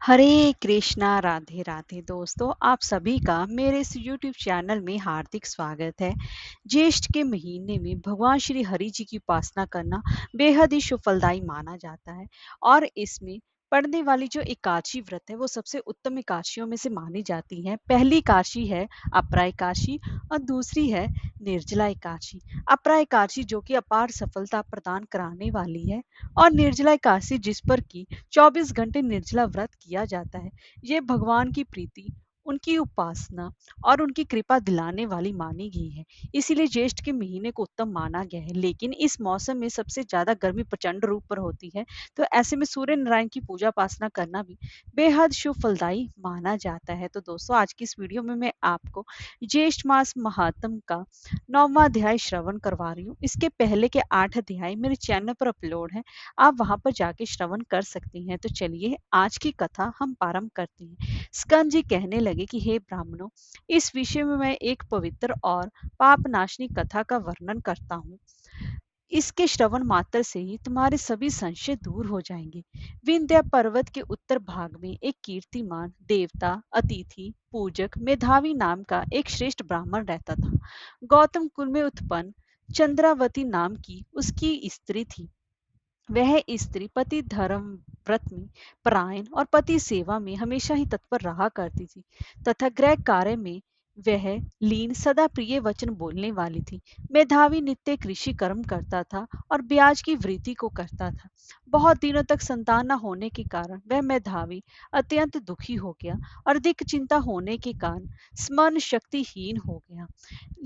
हरे कृष्णा राधे राधे दोस्तों, आप सभी का मेरे इस यूट्यूब चैनल में हार्दिक स्वागत है। ज्येष्ठ के महीने में भगवान श्री हरि जी की उपासना करना बेहद ही शुभ फलदायी माना जाता है। और इसमें पढ़ने वाली जो एकादशी व्रत है वो सबसे उत्तम एकादशियों में से मानी जाती है। पहली एकादशी है अपरा एकादशी और दूसरी है निर्जला एकादशी। अपरा एकादशी जो कि अपार सफलता प्रदान कराने वाली है, और निर्जला एकादशी जिस पर की 24 घंटे निर्जला व्रत किया जाता है। ये भगवान की प्रीति, उनकी उपासना और उनकी कृपा दिलाने वाली मानी गई है। इसीलिए ज्येष्ठ के महीने को उत्तम माना गया है। लेकिन इस मौसम में सबसे ज्यादा गर्मी प्रचंड रूप पर होती है, तो ऐसे में सूर्य नारायण की पूजा उपासना करना भी बेहद शुभ फलदायी माना जाता है। तो दोस्तों, आज की इस वीडियो में मैं आपको ज्येष्ठ मास महात्म का 9वां अध्याय श्रवण करवा रही हूँ। इसके पहले के 8 अध्याय मेरे चैनल पर अपलोड है, आप वहां पर जाके श्रवण कर सकती हैं। तो चलिए आज की कथा हम प्रारंभ करते हैं। स्कंद जी कहने लगे कि हे ब्राह्मणों, इस विषय में मैं एक पवित्र और पाप नाशनी कथा का वर्णन करता हूँ। इसके श्रवण मात्र से ही तुम्हारे सभी संशय दूर हो जाएंगे। विंध्य पर्वत के उत्तर भाग में एक कीर्तिमान देवता, अतिथि, पूजक, मेधावी नाम का एक श्रेष्ठ ब्राह्मण रहता था। गौतम कुल में उत्पन्न चंद्रावती नाम की उसकी स्त्री थी। वह स्त्री पति धर्म व्रत में परायण और पति सेवा में हमेशा ही तत्पर रहा करती थी, तथा गृह कार्य में वह लीन सदा प्रिय वचन बोलने वाली थी। मेधावी नित्य कृषि कर्म करता था और ब्याज की वृद्धि को करता था। बहुत दिनों तक संतान न होने के कारण वह मेधावी अत्यंत दुखी हो गया और अधिक चिंता होने के कारण स्मरण शक्तिहीन हो गया।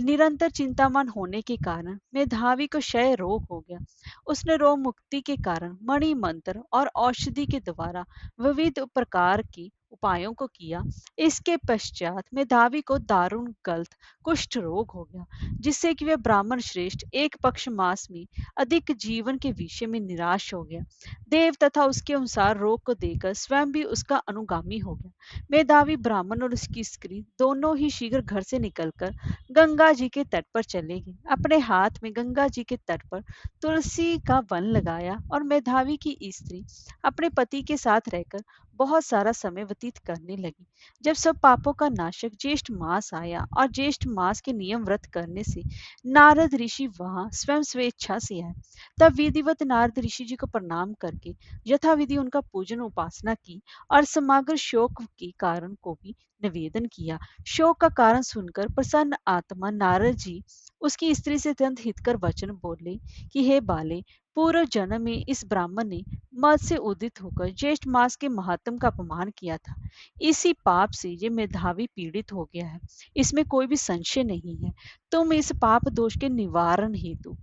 निरंतर चिंतामान होने के कारण मेधावी को क्षय रोग हो गया। उसने रोग मुक्ति के कारण मणि मंत्र और औषधि के द्वारा विविध प्रकार की उपायों को किया। इसके पश्चात मेधावी को दारुण गलत कुष्ठ रोग हो गया, जिससे कि वह ब्राह्मण श्रेष्ठ एक पक्ष मास में अधिक जीवन के विषय में निराश हो गया। देव तथा उसके अनुसार रोग को देकर स्वयं भी उसका अनुगामी हो गया। मेधावी ब्राह्मण और उसकी स्त्री दोनों ही शीघ्र घर से निकलकर गंगा जी के तट पर चले गए। अपने हाथ में गंगा जी के तट पर तुलसी का वन लगाया और मेधावी की स्त्री अपने पति के साथ रहकर बहुत सारा समय व्यतीत करने लगी। जब सब पापों का नाशक ज्येष्ठ मास आया और ज्येष्ठ मास के नियम व्रत करने से नारद ऋषि वहां स्वयं स्वेच्छा से आए, तब विधिवत नारद ऋषि जी को प्रणाम करके यथाविधि उनका पूजन उपासना की और समग्र शोक के कारण को भी निवेदन किया। शोक का कारण सुनकर प्रसन्न आत्मा नारद जी उसकी स्त्री से अत्यंत हितकर वचन बोले कि हे बाले, पूर्व जन्म में इस ब्राह्मण ने मद से उदित होकर ज्येष्ठ मास के महात्म का अपमान किया था। इसी पाप से ये मेधावी पीड़ित हो गया है, इसमें कोई भी संशय नहीं है। तुम इस पाप दोष के निवारण हेतु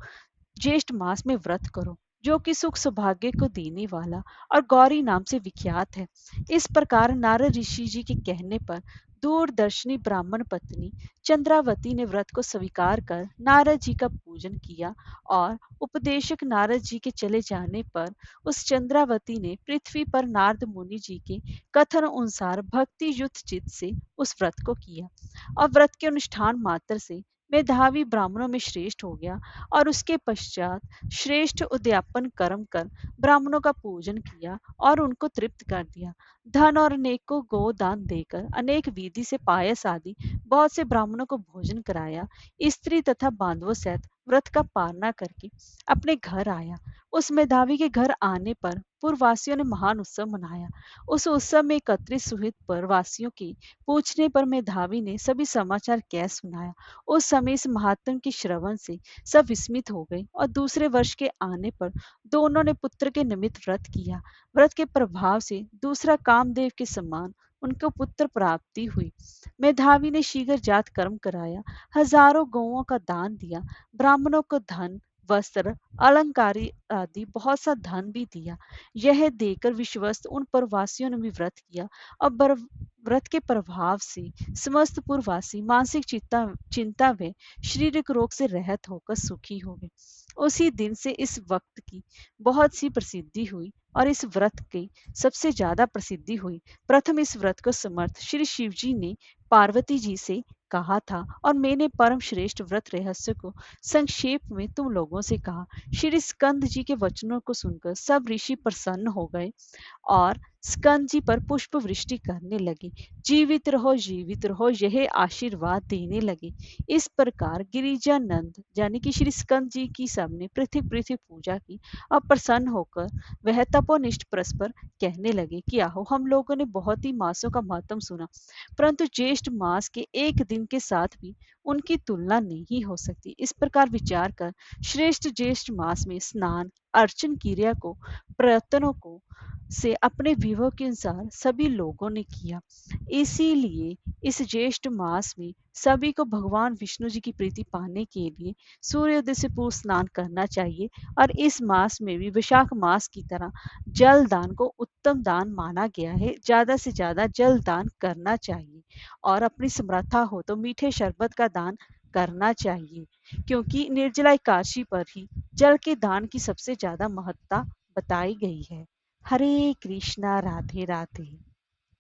ज्येष्ठ मास में व्रत करो, जो कि सुख सौभाग्य को देने वाला और गौरी नाम से विख्यात है। इस प्रकार नारद ऋषि जी के कहने पर दूरदर्शनी ब्राह्मण पत्नी चंद्रावती ने व्रत को स्वीकार कर नारद जी का पूजन किया, और उपदेशक नारद जी के चले जाने पर उस चंद्रावती ने पृथ्वी पर नारद मुनि जी के कथन अनुसार भक्ति युक्त चित्त से उस व्रत को किया, और व्रत के अनुष्ठान मात्र से मेधावी ब्राह्मणों में श्रेष्ठ हो गया। और उसके पश्चात श्रेष्ठ उद्यापन कर्म कर ब्राह्मणों का पूजन किया और उनको तृप्त कर दिया। धन और अनेकों गोदान देकर अनेक विधि से पायस आदि बहुत से ब्राह्मणों को भोजन कराया। स्त्री तथा बांधवों सहित व्रत का पालना करके अपने घर आया। उस मेधावी के घर आने पर पूर्ववासियों ने महान उत्सव मनाया। उस उत्सव में एकत्रित सुहित परवासियों के पूछने पर मेधावी ने सभी समाचार कह सुनाया। उस समय इस महात्म के श्रवण से सब विस्मित हो गए, और दूसरे वर्ष के आने पर दोनों ने पुत्र के निमित्त व्रत किया। व्रत के प्रभाव से दूसरा कामदेव के समान उनको पुत्र प्राप्ति हुई। मेधावी ने शीघ्र जात कर्म कराया, हजारों गौओं का दान दिया, ब्राह्मणों को धन, वस्त्र, अलंकारी आदि बहुत सा धन भी दिया। यह देकर विश्वस्त उन प्रवासियों ने भी व्रत किया, और व्रत के प्रभाव से समस्त पूर्ववासी मानसिक चिंता व शारीरिक रोग से रहित होकर सुखी हो गए। उसी दिन से इस वक्त की बहुत सी प्रसिद्धि हुई, और इस व्रत की सबसे ज्यादा प्रसिद्धि हुई। प्रथम इस व्रत को समर्थ श्री शिव जी ने पार्वती जी से कहा था, और मैंने परम श्रेष्ठ व्रत रहस्य को संक्षेप में तुम लोगों से कहा। श्री स्कंद जी के वचनों को सुनकर सब ऋषि प्रसन्न हो गए और स्कंद जी पर पुष्प वृष्टि करने लगे। जीवित रहो यह आशीर्वाद देने लगे। इस प्रकार गिरिजानंद यानी कि श्री स्कंद जी की सबने पृथक पृथक पूजा की और प्रसन्न होकर वह तपोनिष्ठ परस्पर कहने लगे कि आहो, हम लोगों ने बहुत ही मासों का महत्व सुना, परंतु ज्येष्ठ मास के एक दिन के साथ भी उनकी तुलना नहीं हो सकती। इस प्रकार विचार कर श्रेष्ठ ज्येष्ठ मास में स्नान अर्चन क्रिया को प्रयत्नों को से अपने विभव के अनुसार सभी लोगों ने किया। इसीलिए इस ज्येष्ठ मास में सभी को भगवान विष्णु जी की प्रीति पाने के लिए सूर्योदय से पूर्व स्नान करना चाहिए और इस मास में भी वैशाख मास की तरह जल दान को उत्तम दान माना गया है। ज्यादा से ज्यादा जल दान करना चाहिए और अपनी समर्था हो तो मीठे शरबत का दान करना चाहिए, क्योंकि निर्जला एकादशी पर ही जल के दान की सबसे ज्यादा महत्ता बताई गई है। हरे कृष्णा, राधे राधे।